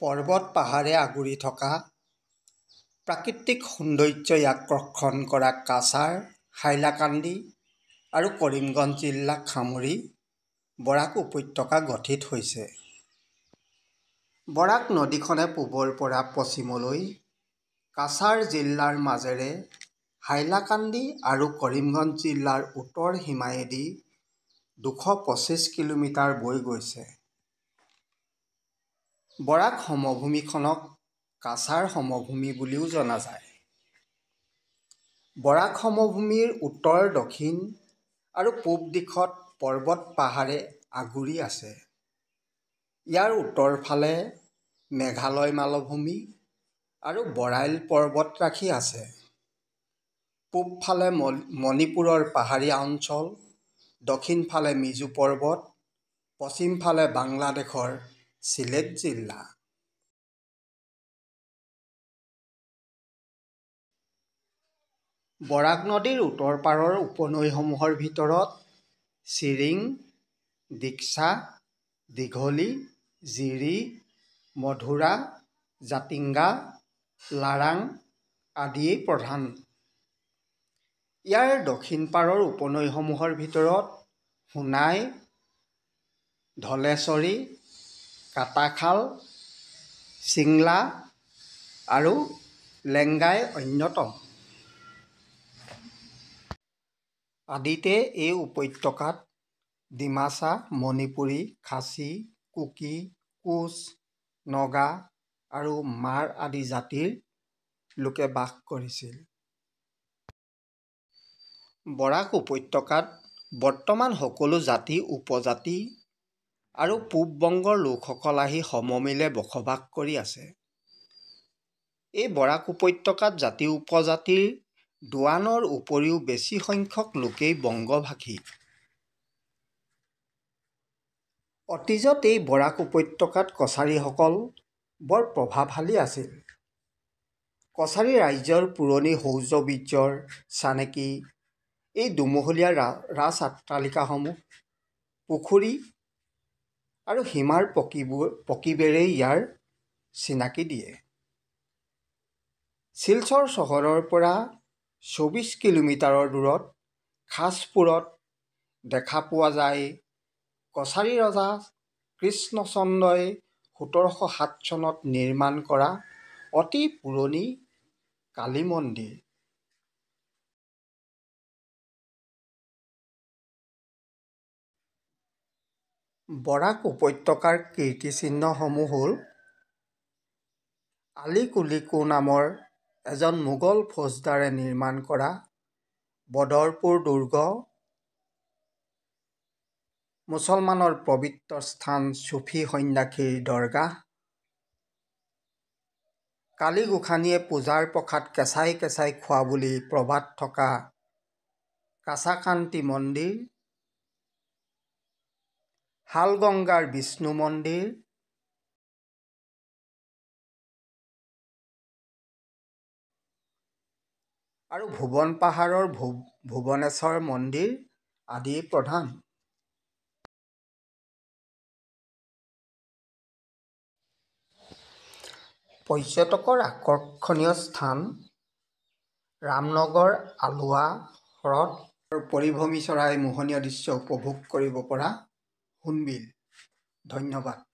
পৰ্বত পাহাৰে আগুৰি থকা প্ৰাকৃতিক সৌন্দৰ্যই আকৰ্ষণ কৰা কাছাৰ, হাইলাকান্দি আৰু কৰিমগঞ্জ জিলাক সামৰি বৰাক উপত্যকা গঠিত হৈছে। বৰাক নদীখনে পূবৰ পৰা পশ্চিমলৈ কাছাৰ জিলাৰ মাজেৰে হাইলাকান্দি আৰু কৰিমগঞ্জ জিলাৰ উত্তৰ সীমায়েদি ২২৫ কিলোমিটাৰ বৈ গৈছে। বৰাক সমভূমিখনক কাছাৰ সমভূমি বুলিও জনা যায়। বৰাক সমভূমিৰ উত্তৰ, দক্ষিণ আৰু পূব দিশত পৰ্বত পাহাৰে আগুৰি আছে। ইয়াৰ উত্তৰ ফালে মেঘালয় মালভূমি আৰু বৰাইল পৰ্বতৰাশি আছে। পূব ফালে মণিপুৰৰ পাহাৰীয়া অঞ্চল, দক্ষিণ ফালে মিজো পৰ্বত, পশ্চিম ফালে বাংলাদেশৰ চিলেট জিলা। বৰাক নদীৰ উত্তৰ পাৰৰ উপনৈসমূহৰ ভিতৰত চিৰিং, ডিক্সা, দীঘলী, জিৰি, মধুৰা, জাতিংগা, লাৰাং আদিয়েই প্ৰধান। ইয়াৰ দক্ষিণ পাৰৰ উপনৈসমূহৰ ভিতৰত সোনাই, ধলেশ্বৰী, কাটাখাল, চিংলা আৰু লেংগাই অন্যতম। আদিতে এই উপত্যকাত ডিমাছা, মণিপুৰী, খাচী, কুকি, কোচ, নগা আৰু মাৰ আদি জাতিৰ লোকে বাস কৰিছিল। বৰাক উপত্যকাত বৰ্তমান সকলো জাতি, উপজাতি আৰু পূব বংগৰ লোকসকল আহি সমমিলে বসবাস কৰি আছে। এই বৰাক উপত্যকাত জাতি-উপজাতিৰ দোৱানৰ উপৰিও বেছি সংখ্যক লোকেই বংগভাষী। অতীজত এই বৰাক উপত্যকাত কছাৰীসকল বৰ প্ৰভাৱশালী আছিল। কছাৰী ৰাজ্যৰ পুৰণি শৌৰ্য-বীৰ্যৰ চানেকি এই দুমহলীয়া ৰাজ অট্টালিকাসমূহ, পুখুৰী আৰু সীমাৰ পকীবেৰেই ইয়াৰ চিনাকি দিয়ে। শিলচৰ চহৰৰ পৰা ২৪ কিলোমিটাৰ দূৰত খাছপুৰত দেখা পোৱা যায় কছাৰী ৰজা কৃষ্ণচন্দ্ৰই ১৭০৭ চনত নিৰ্মাণ কৰা অতি পুৰণি কালী মন্দিৰ। বৰাক উপত্যকাৰ কীৰ্তিচিহ্নসমূহ হ'ল আলী কুলী কো নামৰ এজন মোগল ফৌজদাৰে নিৰ্মাণ কৰা বদৰপুৰ দুৰ্গ, মুছলমানৰ পবিত্ৰ স্থান চুফী সন্ন্যাসীৰ দৰগাহ, কালী গোসাঁনীয়ে পূজাৰ প্ৰসাদ কেঁচাই কেঁচাই খোৱা বুলি প্ৰবাদ থকা কাছাকান্তি মন্দিৰ, শালগংগাৰ বিষ্ণু মন্দিৰ, আৰু ভুৱন পাহাৰৰ ভুৱনেশ্বৰ মন্দিৰ আদি প্ৰধান। পৰ্যটকৰ আকৰ্ষণীয় স্থান ৰামনগৰ আলোৱা হ্ৰদ আৰু পৰিভ্ৰমী চৰাইৰ মোহনীয় দৃশ্য উপভোগ কৰিব পৰা সোণবিল। ধন্যবাদ।